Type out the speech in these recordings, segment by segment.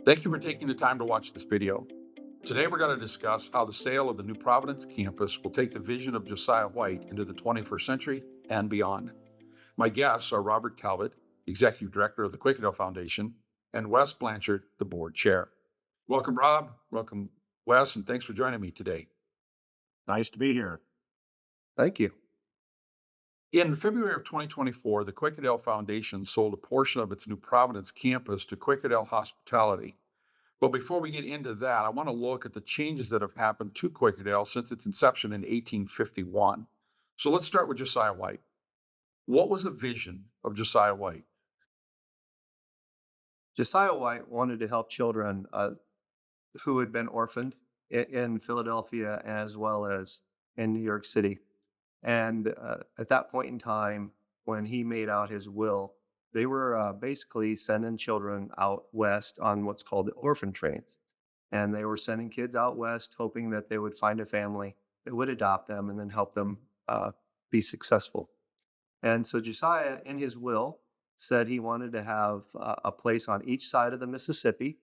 Thank you for taking the time to watch this video. Today we're going to discuss how the sale of the new Providence campus will take the vision of Josiah White into the 21st century and beyond. My guests are Robert Talbot, Executive Director of the Quakerdale Foundation, and Wes Blanchard, the Board Chair. Welcome, Rob. Welcome, Wes, and thanks for joining me today. Nice to be here. Thank you. In February of 2024, the Quakerdale Foundation sold a portion of its new Providence campus to Quakerdale Hospitality. But before we get into that, I want to look at the changes that have happened to Quakerdale since its inception in 1851. So let's start with Josiah White. What was the vision of Josiah White? Josiah White wanted to help children who had been orphaned in Philadelphia as well as in New York City. And at that point in time, when he made out his will, they were basically sending children out west on what's called the orphan trains. And they were sending kids out west, hoping that they would find a family that would adopt them and then help them be successful. And so Josiah, in his will, said he wanted to have a place on each side of the Mississippi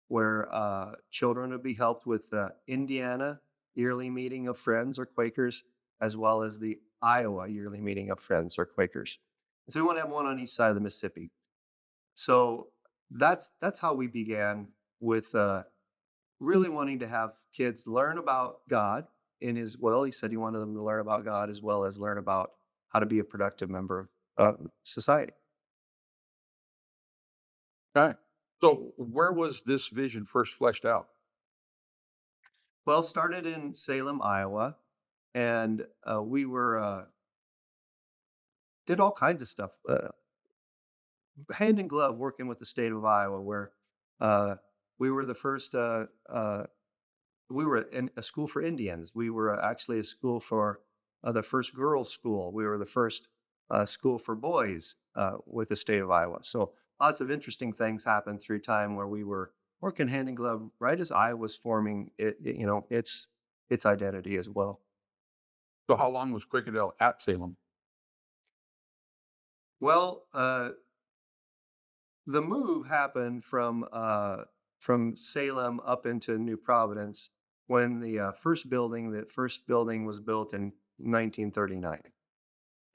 where children would be helped with the Indiana yearly meeting of Friends or Quakers, as well as the Iowa yearly meeting of Friends or Quakers. So we want to have one on each side of the Mississippi. So that's how we began with really wanting to have kids learn about God in his will. He said he wanted them to learn about God as well as learn about how to be a productive member of society. Okay. So where was this vision first fleshed out? Well, started in Salem, Iowa, and we were did all kinds of stuff, hand in glove, working with the state of Iowa, where uh, we were the first. We were in a school for Indians. We were actually a school for the first girls' school. We were the first school for boys with the state of Iowa. So lots of interesting things happened through time where we were working hand in glove right as Iowa was forming its identity as well. So how long was Quakerdale at Salem? Well, the move happened from Salem up into New Providence when the first building was built in 1939.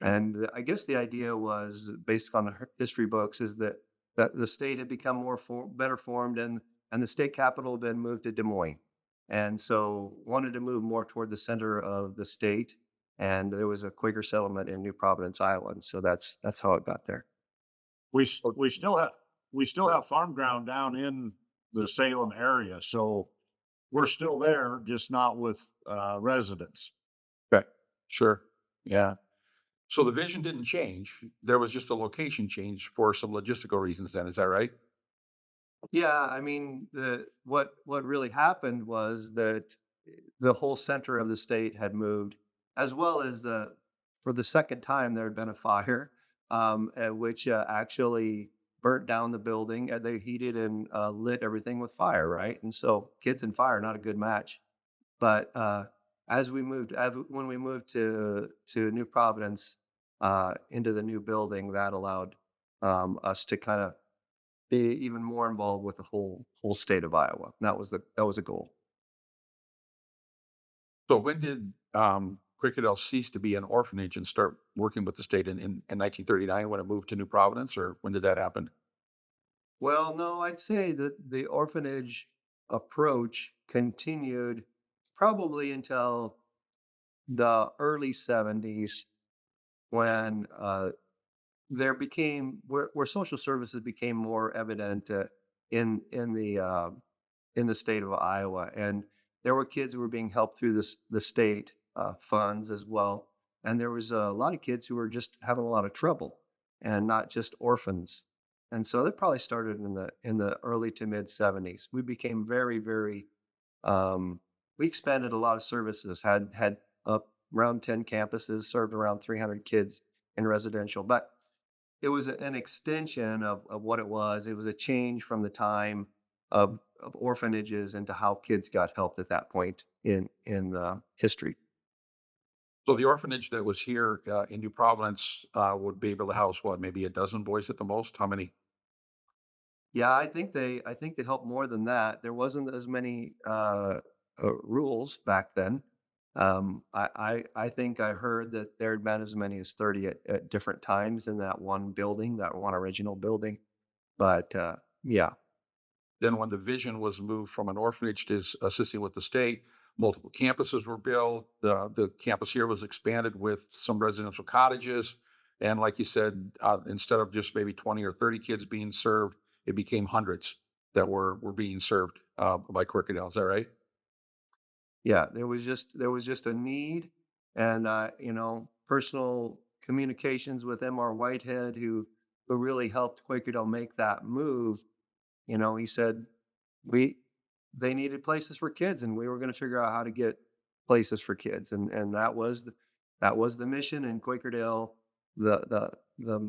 And I guess the idea was, based on the history books, is that the state had become better formed, and the state capital had been moved to Des Moines, and so wanted to move more toward the center of the state. And there was a Quaker settlement in New Providence, Iowa, and so that's how it got there. We still have farm ground down in the Salem area, so we're still there, just not with residents. Okay. Sure. Yeah. So the vision didn't change. There was just a location change for some logistical reasons then. Is that right? Yeah, I mean, what really happened was that the whole center of the state had moved, as well as for the second time there had been a fire, at which actually burnt down the building. And they heated and lit everything with fire, right? And so kids and fire not a good match. But when we moved to New Providence into the new building, that allowed us to kind of be even more involved with the whole state of Iowa. That was a goal. So when did Cricketell cease to be an orphanage and start working with the state in 1939 when it moved to New Providence, or when did that happen? Well, no, I'd say that the orphanage approach continued probably until the early 70s when where social services became more evident in the state of Iowa, and there were kids who were being helped through the state funds as well, and there was a lot of kids who were just having a lot of trouble, and not just orphans, and so that probably started in the early to mid 70s. We became very um, we expanded a lot of services, had around 10 campuses, served around 300 kids in residential, but it was an extension of what it was. It was a change from the time of orphanages into how kids got helped at that point in history. So the orphanage that was here in New Providence would be able to house what, maybe a dozen boys at the most? How many? Yeah, I think they helped more than that. There wasn't as many rules back then. I think I heard that there had been as many as 30 at different times in that one building, that one original building. But yeah, Then when the vision was moved from an orphanage to assisting with the state, multiple campuses were built. The campus here was expanded with some residential cottages. And like you said, instead of just maybe 20 or 30 kids being served, it became hundreds that were being served by Quakerdale. Is that right? yeah, there was just a need, and personal communications with M.R. Whitehead, who really helped Quakerdale make that move. He said we they needed places for kids, and we were going to figure out how to get places for kids, and that was the mission. And Quakerdale, the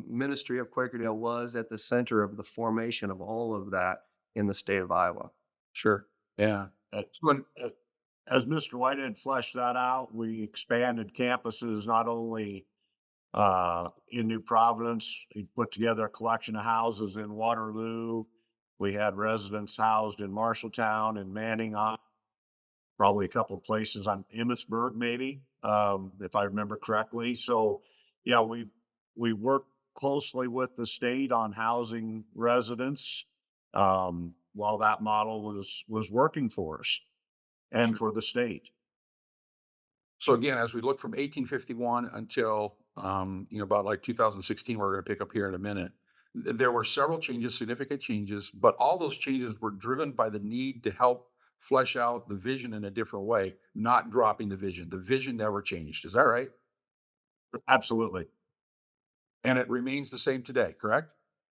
ministry of Quakerdale was at the center of the formation of all of that in the state of Iowa. Sure. Yeah. Uh, So when, uh, As Mr. Whitehead fleshed that out, we expanded campuses not only in New Providence. He put together a collection of houses in Waterloo. We had residents housed in Marshalltown and Manning, probably a couple of places on Emmitsburg, maybe, if I remember correctly. So, yeah, we worked closely with the state on housing residents while that model was working for us and sure. for the state. So again, as we look from 1851 until about like 2016, we're going to pick up here in a minute. There were several changes, significant changes, but all those changes were driven by the need to help flesh out the vision in a different way, not dropping the vision. The vision never changed. Is that right? Absolutely And it remains the same today, correct?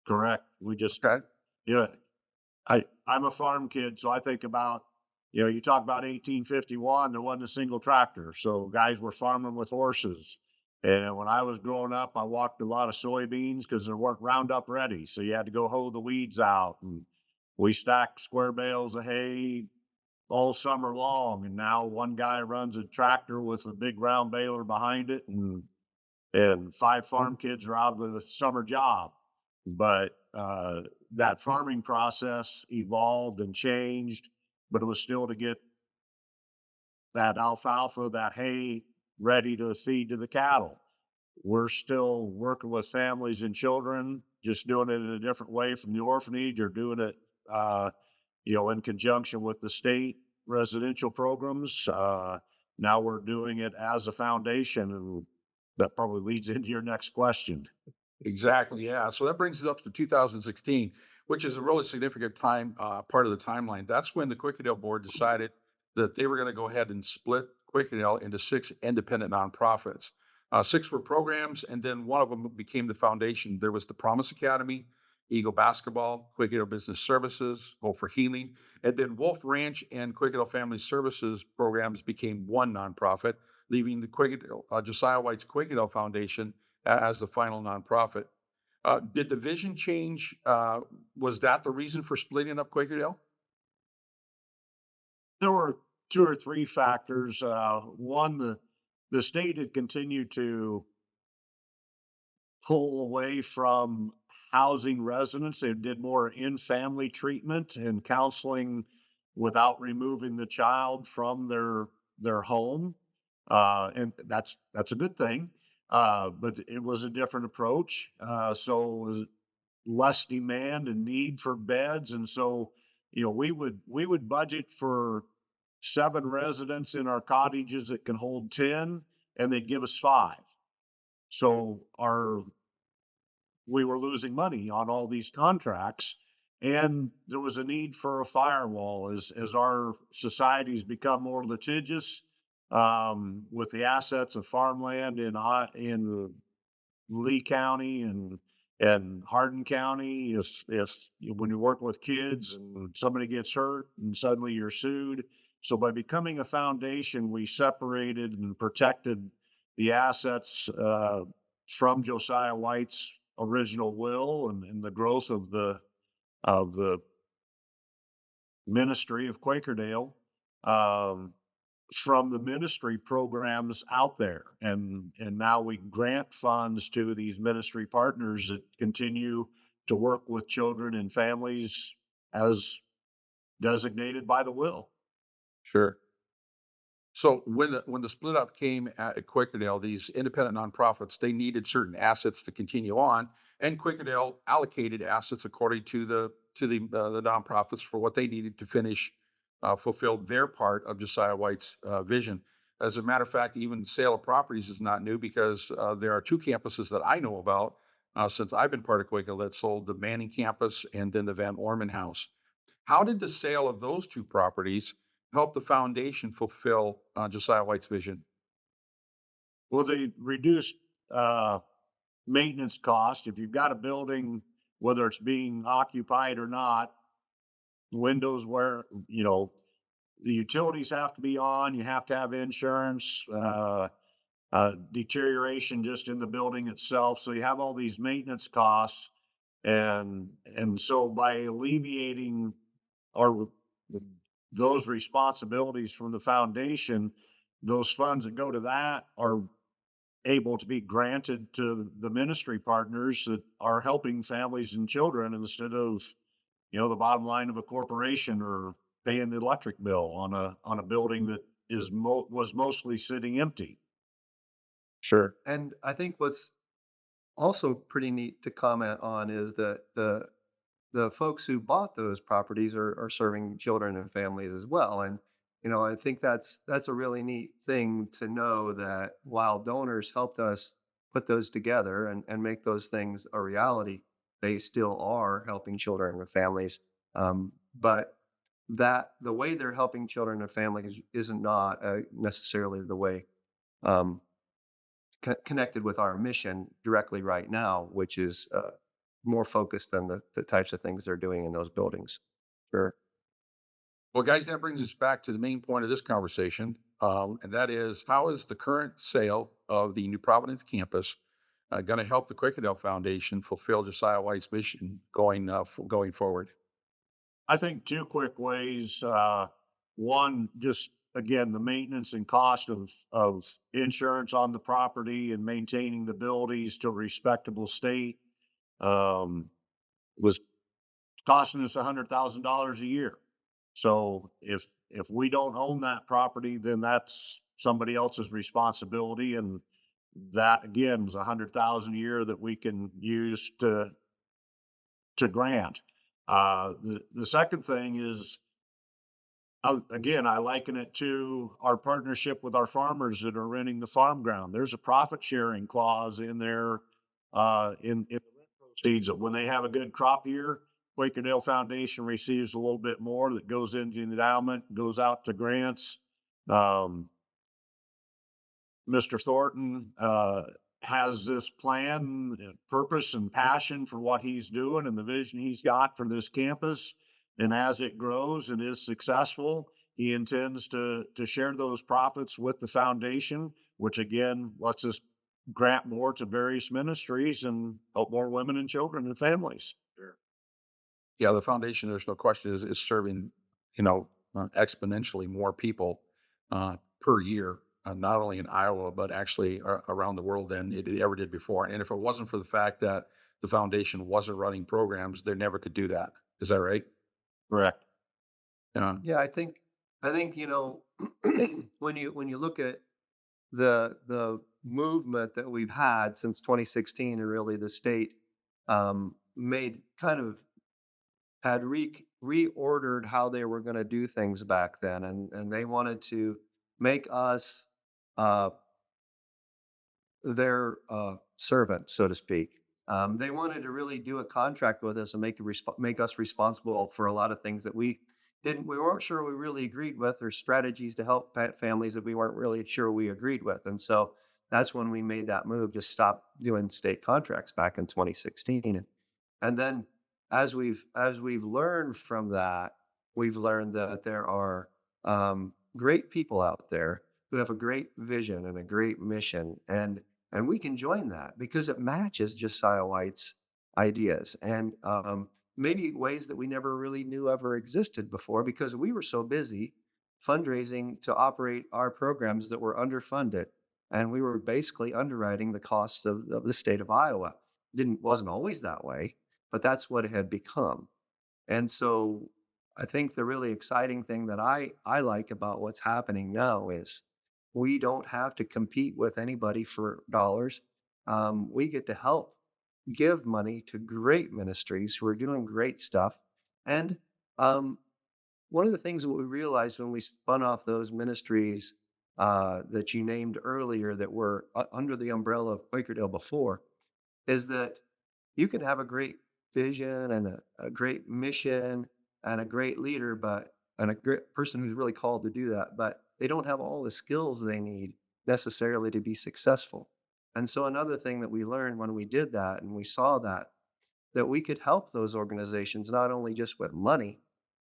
correct. We just, Okay. yeah, I'm a farm kid, so I think about, you talk about 1851, there wasn't a single tractor, so guys were farming with horses. And when I was growing up, I walked a lot of soybeans because they weren't Roundup ready, so you had to go hoe the weeds out. And we stacked square bales of hay all summer long. And now one guy runs a tractor with a big round baler behind it, and five farm kids are out of the summer job. But that farming process evolved and changed, but it was still to get that alfalfa, that hay ready to feed to the cattle. We're still working with families and children, just doing it in a different way from the orphanage or doing it, in conjunction with the state residential programs. Now we're doing it as a foundation, and that probably leads into your next question. Exactly. Yeah. So that brings us up to 2016, which is a really significant part of the timeline. That's when the Quakerdale board decided that they were going to go ahead and split Quakerdale into six independent nonprofits. Six were programs, and then one of them became the foundation. There was the Promise Academy, Eagle Basketball, Quakerdale Business Services, Hope for Healing, and then Wolf Ranch and Quakerdale Family Services programs became one nonprofit, leaving the Josiah White's Quakerdale Foundation as the final nonprofit. Did the vision change? Was that the reason for splitting up Quakerdale? There were two or three factors. One, the state had continued to pull away from housing residents. They did more in-family treatment and counseling without removing the child from their home, and that's a good thing. But it was a different approach. So it was less demand and need for beds, and so we would budget for seven residents in our cottages that can hold 10, and they'd give us five. So our we were losing money on all these contracts, and there was a need for a firewall as our societies become more litigious, with the assets of farmland in Lee County and Hardin County. If when you're working with kids and somebody gets hurt and suddenly you're sued. So by becoming a foundation, we separated and protected the assets from Josiah White's original will and the growth of the ministry of Quakerdale, um, from the ministry programs out there. And now we grant funds to these ministry partners that continue to work with children and families as designated by the will. Sure. So when the split up came at Quakerdale, these independent nonprofits, they needed certain assets to continue on, and Quakerdale allocated assets according to the nonprofits for what they needed to finish fulfill their part of Josiah White's vision. As a matter of fact, even sale of properties is not new because there are two campuses that I know about since I've been part of Quakerdale that sold: the Manning campus and then the Van Orman house. How did the sale of those two properties help the foundation fulfill Josiah White's vision? Well, they reduced uh, maintenance cost. If you've got a building, whether it's being occupied or not, windows where, the utilities have to be on, you have to have insurance, deterioration just in the building itself. So you have all these maintenance costs. And so by alleviating or those responsibilities from the foundation, those funds that go to that are able to be granted to the ministry partners that are helping families and children instead of, the bottom line of a corporation or paying the electric bill on a building that was mostly sitting empty. Sure. And I think what's also pretty neat to comment on is that the folks who bought those properties are serving children and families as well. And I think that's a really neat thing to know, that while donors helped us put those together and make those things a reality, they still are helping children and families. But that the way they're helping children and families isn't not necessarily the way um, connected with our mission directly right now, which is more focused on the types of things they're doing in those buildings. Sure. Well, guys, that brings us back to the main point of this conversation, and that is, how is the current sale of the New Providence campus going to help the Quakerdale Foundation fulfill Josiah White's mission going forward? I think two quick ways. One, just again, the maintenance and cost of insurance on the property and maintaining the buildings to a respectable state um, was costing us $100,000 a year. So if we don't own that property, then that's somebody else's responsibility, and that again is 100,000 a year that we can use to grant. The second thing is, again, I liken it to our partnership with our farmers that are renting the farm ground. There's a profit sharing clause in there, in the rent proceeds, that when they have a good crop year, Quakerdale Foundation receives a little bit more that goes into the endowment, goes out to grants. Um, Mr. Thornton has this plan, purpose, and passion for what he's doing and the vision he's got for this campus. And as it grows and is successful, he intends to share those profits with the foundation, which again lets us grant more to various ministries and help more women and children and families. Sure. Yeah, the foundation, there's no question, is serving, exponentially more people per year, not only in Iowa, but actually around the world than it ever did before. And if it wasn't for the fact that the foundation wasn't running programs, they never could do that. Is that right? Correct. Yeah. Yeah, I think when you look at the movement that we've had since 2016, and really the state made kind of had reordered how they were going to do things back then, and they wanted to make us uh, their servant, so to speak. They wanted to really do a contract with us and make us responsible for a lot of things that we weren't sure we really agreed with, or strategies to help families that we weren't really sure we agreed with. And so that's when we made that move to stop doing state contracts back in 2016. And then as we've learned from that, we've learned that there are great people out there who have a great vision and a great mission, and we can join that because it matches Josiah White's ideas, and maybe ways that we never really knew ever existed before, because we were so busy fundraising to operate our programs that were underfunded, and we were basically underwriting the costs of the state of Iowa. Didn't Wasn't always that way, but that's what it had become. And so I think the really exciting thing that I like about what's happening now is we don't have to compete with anybody for dollars. We get to help give money to great ministries who are doing great stuff. And um, one of the things that we realized when we spun off those ministries that you named earlier that were under the umbrella of Quakerdale before is that you can have a great vision and a great mission and a great leader, but and a great person who's really called to do that, but they don't have all the skills they need necessarily to be successful. And so another thing that we learned when we did that and we saw that we could help those organizations not only just with money.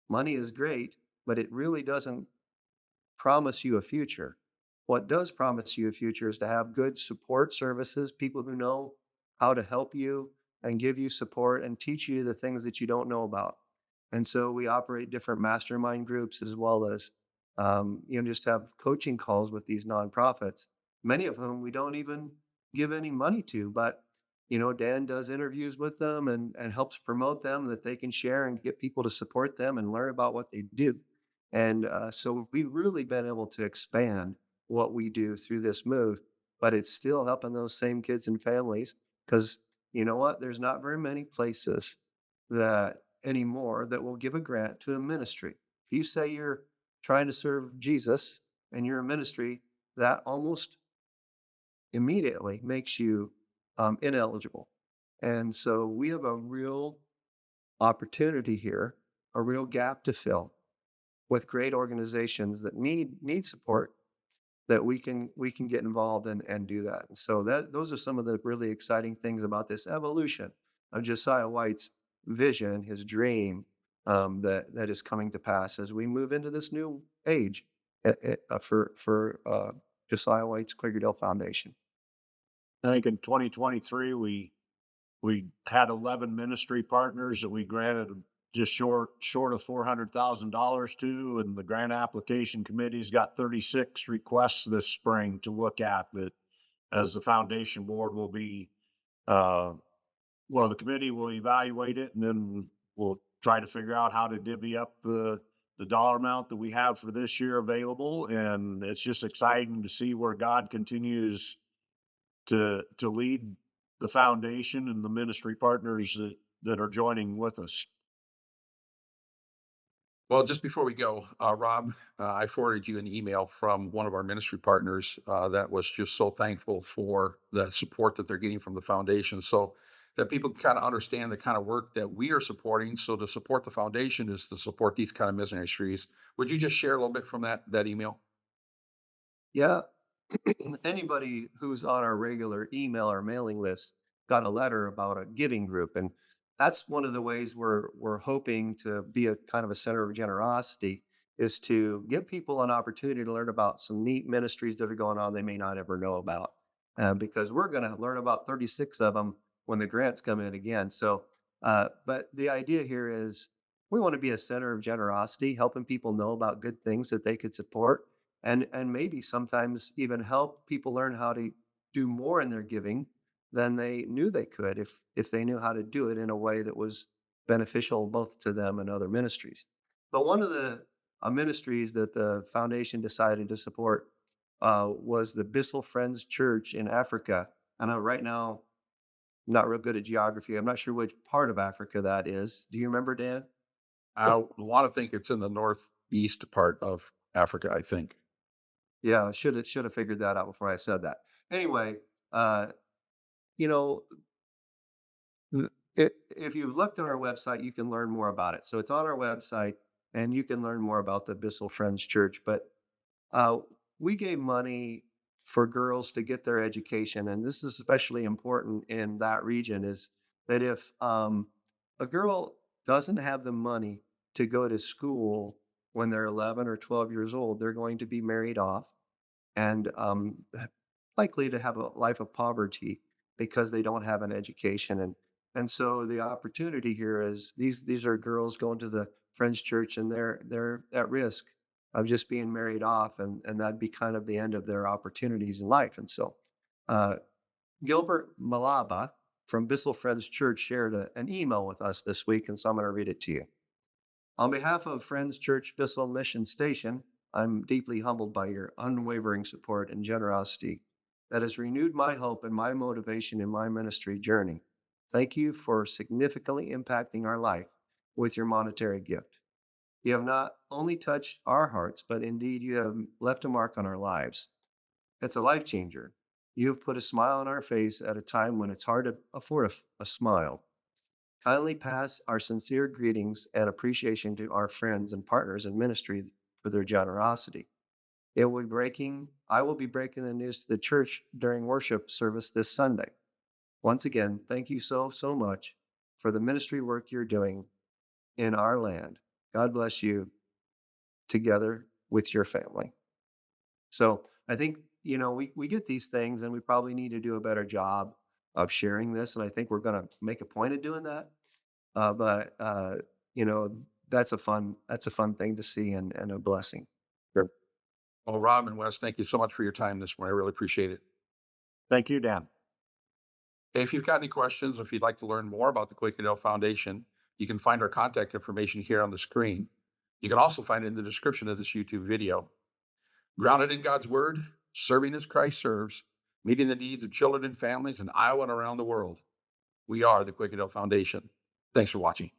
Money is great, but it really doesn't promise you a future. What does promise you a future is to have good support services, people who know how to help you and give you support and teach you the things that you don't know about. And so we operate different mastermind groups as well as, just have coaching calls with these nonprofits, many of whom we don't even give any money to, but Dan does interviews with them and helps promote them that they can share and get people to support them and learn about what they do. And so we've really been able to expand what we do through this move, but it's still helping those same kids and families because you know what? There's not very many places that anymore that will give a grant to a ministry. If you say you're trying to serve Jesus and you're a ministry, that almost immediately makes you ineligible. And so we have a real opportunity here, a real gap to fill with great organizations that need support that we can get involved and do that. And so that those are some of the really exciting things about this evolution of Josiah White's vision, his dream that is coming to pass as we move into this new age for Josiah White's Quakerdale Foundation. I think in 2023, we had 11 ministry partners that we granted just short of $400,000 to, and the grant application committee's got 36 requests this spring to look at that as the foundation board will be uh, the committee will evaluate it, and then we'll try to figure out how to divvy up the dollar amount that we have for this year available. And it's just exciting to see where God continues to lead the foundation and the ministry partners that are joining with us. Well, just before we go, Rob, I forwarded you an email from one of our ministry partners that was just so thankful for the support that they're getting from the foundation, so that people kind of understand the kind of work that we are supporting. So to support the foundation is to support these kind of ministries. Would you just share a little bit from that email? Yeah, anybody who's on our regular email or mailing list got a letter about a giving group, and that's one of the ways we're hoping to be a kind of a center of generosity is to give people an opportunity to learn about some neat ministries that are going on they may not ever know about, because we're going to learn about 36 of them when the grants come in again. So, but the idea here is we want to be a center of generosity, helping people know about good things that they could support and maybe sometimes even help people learn how to do more in their giving than they knew they could if they knew how to do it in a way that was beneficial both to them and other ministries. But one of the ministries that the foundation decided to support was the Bissell Friends Church in Africa. And right now, I'm not real good at geography. I'm not sure which part of Africa that is. Do you remember, Dan? I want to think it's in the northeast part of Africa, I think. Yeah, I should have figured that out before I said that. Anyway, uh, you know, if you've looked on our website, you can learn more about it. So it's on our website, and you can learn more about the Bissell Friends Church. But uh, we gave money for girls to get their education, and this is especially important in that region. Is that if a girl doesn't have the money to go to school when they're 11 or 12 years old, they're going to be married off and likely to have a life of poverty because they don't have an education. And so the opportunity here is these are girls going to the Friends Church and they're at risk of just being married off, and that'd be kind of the end of their opportunities in life. And so uh, Gilbert Malaba from Bissell Friends Church shared an email with us this week, and so I'm going to read it to you. On behalf of Friends Church Bissell Mission Station, I'm deeply humbled by your unwavering support and generosity that has renewed my hope and my motivation in my ministry journey. Thank you for significantly impacting our life with your monetary gift. You have not only touched our hearts, but indeed you have left a mark on our lives. It's a life changer. You have put a smile on our face at a time when it's hard to afford a smile. Kindly pass our sincere greetings and appreciation to our friends and partners in ministry for their generosity. I will be breaking the news to the church during worship service this Sunday. Once again, thank you so much for the ministry work you're doing in our land. God bless you together with your family. So I think, we get these things and we probably need to do a better job of sharing this. And I think we're going to make a point of doing that. But that's a fun thing to see and a blessing. Sure. Well, Rob and Wes, thank you so much for your time this morning. I really appreciate it. Thank you, Dan. If you've got any questions, or if you'd like to learn more about the Quakerdale Foundation, you can find our contact information here on the screen. You can also find it in the description of this YouTube video. Grounded in God's Word, serving as Christ serves, meeting the needs of children and families in Iowa and around the world. We are the Quakerdale Foundation. Thanks for watching.